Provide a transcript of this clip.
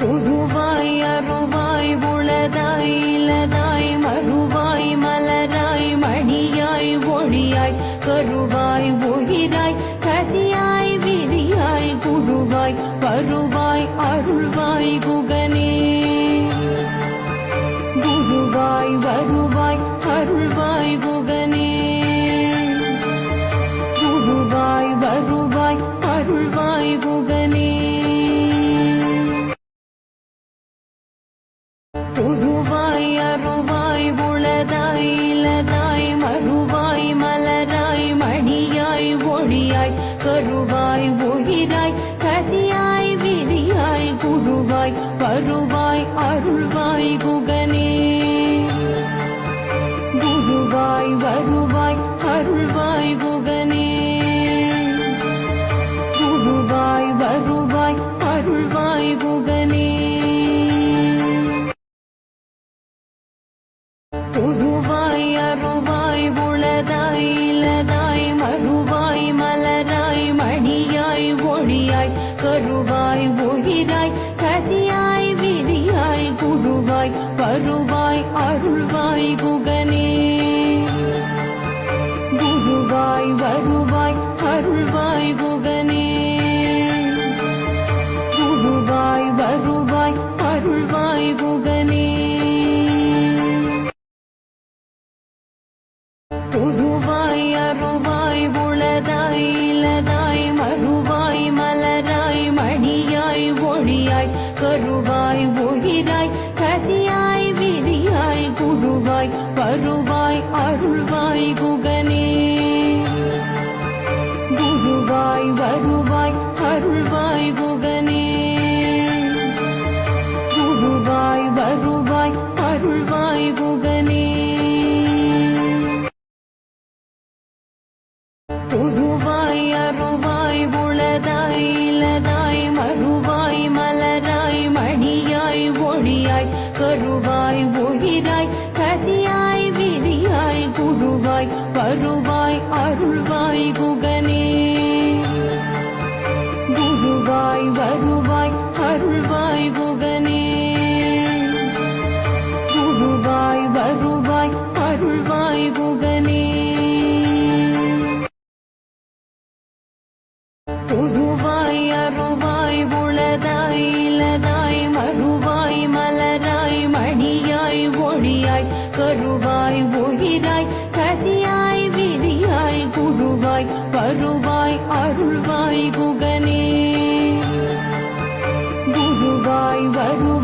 உருவாய் அருவாய் உளதாய் இலதாய் மறுவாய் மலராய் மணியாய் ஒளியாய் கருவாய் உயிராய் கதியாய் விதியாய் குருவாய் வருவாய் அருள்வாய் குகனே. குருவாய் வருவாய் அருள்வாய் குகனே. குருவாய் வருவாய் அருள்வாய் குகனே. உருவாய் அருவாய் உளதாய் இலதாய் மறுவாய் மலராய் மணியாய் ஒளியாய் கருவாய் உயிராய் கதியாய் விதியாய் குருவாய் வருவாய் அருள்வாய் குகனே. குருவாய் வருவாய் அருள்வாய் குகனே. குருவாய் வருவாய் அருள்வாய் குகனே. உருவாய் அருவாய் உளதாய் இலதாய் மறுவாய் மலராய் மணியாய் ஒளியாய் கருவாய் உயிராய் கதியாய் விதியாய் குருவாய் வருவாய் அருள்வாய் குகனே. குருவாய் வருவாய் அருள்வாய் குகனே. குருவாய் வருவாய் அருள்வாய் குகனே. உருவாய் அருவாய் உளதாய் இலதாய் மறுவாய் மலராய் மணியாய் ஒளியாய் கருவாய் உயிராய் கதியாய் விதியாய் குருவாய் வருவாய் அருள்வாய் குகனே. குருவாய் வருவாய் அருள்வாய் குகனே. குருவாய் வருவாய் அருள்வாய் குகனே. உருவாய் அருவாய் உளதாய் இலதாய் மறுவாய் மலராய் மணியாய் ஒளியாய் கருவாய் உயிராய் கதியாய் விதியாய் குருவாய் வருவாய் அருள்வாய் குகனே. குருவாய் வருவாய் அருள்வாய் குகனே. குருவாய் வருவாய் அருள்வாய் குகனே. உருவாய் அருவாய் உளதாய் இலதாய் மறுவாய் மலராய் மணியாய் ஒளியாய் கருவாய் உயிராய் கதியாய் விதியாய் குருவாய் வருவாய் அருள்வாய் குகனே. குருவாய் வருவாய் அருள்வாய் குகனே. குருவாய் வருவாய் அருள்வாய் குகனே. உருவாய் அருவாய் உளதாய் இலதாய் மறுவாய் மலராய் மணியாய் ஒளியாய் கருவாய் உயிராய் கதியாய் விதியாய் குருவாய் வருவாய் அருள்வாய் குகனே. குருவாய் வருவாய்